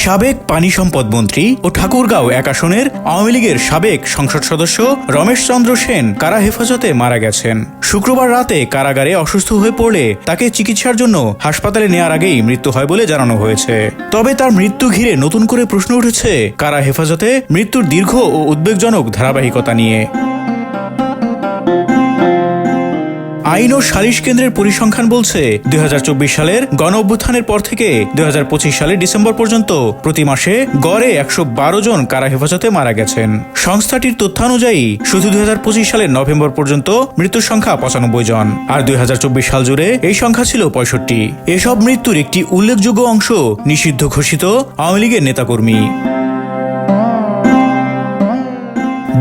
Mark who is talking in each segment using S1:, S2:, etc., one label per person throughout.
S1: সাবেক পানি সম্পদ মন্ত্রী ও ঠাকুরগাঁও ১ আসনের আওয়ামী লীগের সাবেক সংসদ সদস্য রমেশ চন্দ্র সেন কারা হেফাজতে মারা গেছেন। শুক্রবার রাতে কারাগারে অসুস্থ হয়ে পড়লে তাকে চিকিৎসার জন্য হাসপাতালে নেওয়ার আগেই মৃত্যু হয় বলে জানানো হয়েছে। তবে তার মৃত্যু ঘিরে নতুন করে প্রশ্ন উঠেছে কারা হেফাজতে মৃত্যুর দীর্ঘ ও উদ্বেগজনক ধারাবাহিকতা নিয়ে। আইন ও সালিশ কেন্দ্রের পরিসংখ্যান বলছে ২০২৪ সালের গণ অভ্যুত্থানের পর থেকে ২০২৫ সালের ডিসেম্বর পর্যন্ত প্রতি মাসে গড়ে ১১২ জন কারা হেফাজতে মারা গেছেন। সংস্থাটির তথ্যানুযায়ী শুধু ২০২৫ সালের নভেম্বর পর্যন্ত মৃত্যুর সংখ্যা ৯৫ জন, আর ২০২৪ সাল জুড়ে এই সংখ্যা ছিল ৬৫। এসব মৃত্যুর একটি উল্লেখযোগ্য অংশ নিষিদ্ধ ঘোষিত আওয়ামী লীগের নেতাকর্মী।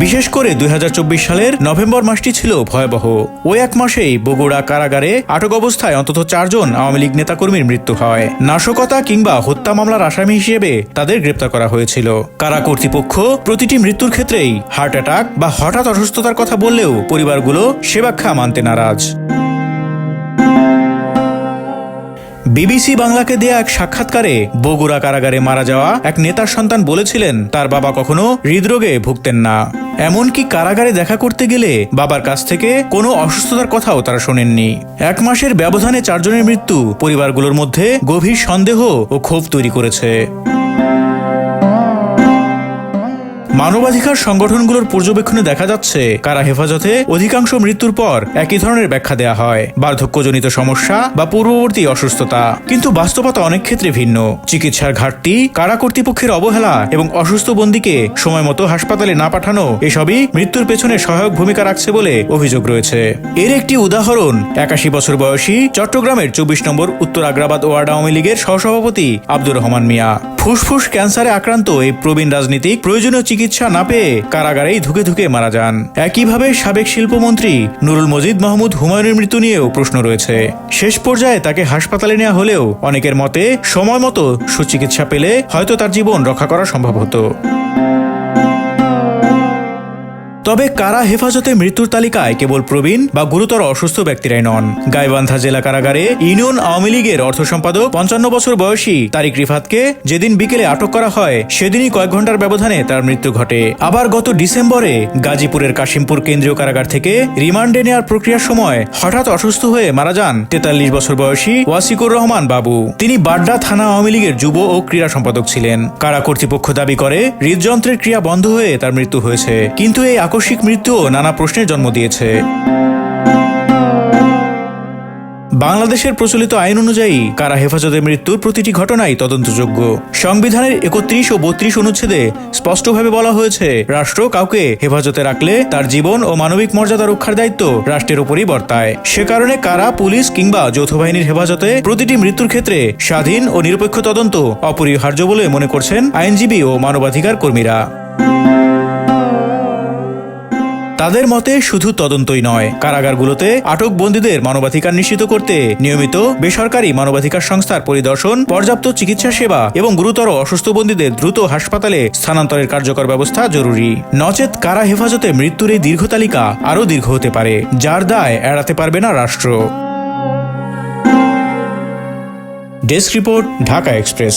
S1: বিশেষ করে ২০২৪ সালের নভেম্বর মাসটি ছিল ভয়াবহ। ওই এক মাসেই বগুড়া কারাগারে আটক অবস্থায় অন্তত ৪ জন আওয়ামী লীগ নেতাকর্মীর মৃত্যু হয়। নাশকতা কিংবা হত্যা মামলার আসামি হিসেবে তাদের গ্রেপ্তার করা হয়েছিল। কারা কর্তৃপক্ষ প্রতিটি মৃত্যুর ক্ষেত্রেই হার্ট অ্যাটাক বা হঠাৎ অসুস্থতার কথা বললেও পরিবারগুলো সে ব্যাখ্যা মানতে নারাজ। বিবিসি বাংলাকে দেয়া এক সাক্ষাৎকারে বগুড়া কারাগারে মারা যাওয়া এক নেতার সন্তান বলেছিলেন তার বাবা কখনো হৃদরোগে ভুগতেন না। এমনকি কারাগারে দেখা করতে গেলে বাবার কাছ থেকে কোনো অসুস্থতার কথাও তারা শোনেননি। ১ মাসের ব্যবধানে ৪ জনের মৃত্যু পরিবারগুলোর মধ্যে গভীর সন্দেহ ও ক্ষোভ তৈরি করেছে। মানবাধিকার সংগঠনগুলোর পর্যবেক্ষণে দেখা যাচ্ছে কারা হেফাজতে অধিকাংশ মৃত্যুর পর একই ধরনের ব্যাখ্যা দেয়া হয়, বার্ধক্যজনিত সমস্যা বা পূর্ববর্তী অসুস্থতা। কিন্তু বাস্তবতা অনেক ক্ষেত্রে ভিন্ন। চিকিৎসার ঘাটতি, কারা কর্তৃপক্ষের অবহেলা এবং অসুস্থ বন্দীকে সময় মতো হাসপাতালে না পাঠানো এসবই মৃত্যুর পেছনে সহায়ক ভূমিকা রাখছে বলে অভিযোগ রয়েছে। এর একটি উদাহরণ ৮১ বছর বয়সী চট্টগ্রামের ২৪ নম্বর উত্তর আগ্রাবাদ ওয়ার্ড আওয়ামী লীগের সহসভাপতি আব্দুর রহমান মিয়া। ফুসফুস ক্যান্সারে আক্রান্ত এই প্রবীণ রাজনীতিক প্রয়োজনীয় চিকিৎসা না পেয়ে কারাগারেই ধুকে ধুকে মারা যান। একইভাবে সাবেক শিল্পমন্ত্রী নুরুল মজিদ মাহমুদ হুমায়ুনের মৃত্যু নিয়েও প্রশ্ন রয়েছে। শেষ পর্যায়ে তাকে হাসপাতালে নেওয়া হলেও অনেকের মতে সময় মতো সুচিকিৎসা পেলে হয়তো তার জীবন রক্ষা করা সম্ভব হতো। তবে কারা হেফাজতে মৃত্যুর তালিকায় কেবল প্রবীণ বা গুরুতর অসুস্থ ব্যক্তিরাই নন। গাইবান্ধা জেলা কারাগারে ইউনিয়ন আওয়ামী লীগের অর্থ সম্পাদক ৫৫ বছর বয়সী তারিক রিফাতকে যেদিন বিকেলে আটক করা হয় সেদিনই কয়েক ঘন্টার ব্যবধানে তার মৃত্যু ঘটে। আবার গত ডিসেম্বরে গাজীপুরের কাশিমপুর কেন্দ্রীয় কারাগার থেকে রিমান্ডে নেওয়ার প্রক্রিয়ার সময় হঠাৎ অসুস্থ হয়ে মারা যান ৪৩ বছর বয়সী ওয়াসিকুর রহমান বাবু। তিনি বাড্ডা থানা আওয়ামী লীগের যুব ও ক্রীড়া সম্পাদক ছিলেন। কারা কর্তৃপক্ষ দাবি করে হৃদযন্ত্রের ক্রিয়া বন্ধ হয়ে তার মৃত্যু হয়েছে, কিন্তু এই আকস্মিক মৃত্যুও নানা প্রশ্নের জন্ম দিয়েছে। বাংলাদেশের প্রচলিত আইন অনুযায়ী কারা হেফাজতে মৃত্যুর প্রতিটি ঘটনাই তদন্তযোগ্য। সংবিধানের ৩১ ও ৩২ অনুচ্ছেদে স্পষ্টভাবে বলা হয়েছে, রাষ্ট্র কাউকে হেফাজতে রাখলে তার জীবন ও মানবিক মর্যাদা রক্ষার দায়িত্ব রাষ্ট্রের উপরই বর্তায়। সে কারণে কারা, পুলিশ কিংবা যৌথ বাহিনীর হেফাজতে প্রতিটি মৃত্যুর ক্ষেত্রে স্বাধীন ও নিরপেক্ষ তদন্ত অপরিহার্য বলে মনে করছেন আইনজীবী ও মানবাধিকার কর্মীরা। তাদের মতে শুধু তদন্তই নয়, কারাগারগুলোতে আটক বন্দীদের মানবাধিকার নিশ্চিত করতে নিয়মিত বেসরকারি মানবাধিকার সংস্থার পরিদর্শন, পর্যাপ্ত চিকিৎসা সেবা এবং গুরুতর অসুস্থ বন্দীদের দ্রুত হাসপাতালে স্থানান্তরের কার্যকর ব্যবস্থা জরুরি। নচেত কারা হেফাজতে মৃত্যুর এই দীর্ঘ তালিকা আরও দীর্ঘ হতে পারে, যার দায় এড়াতে পারবে না রাষ্ট্র। Desk report, Dhaka express.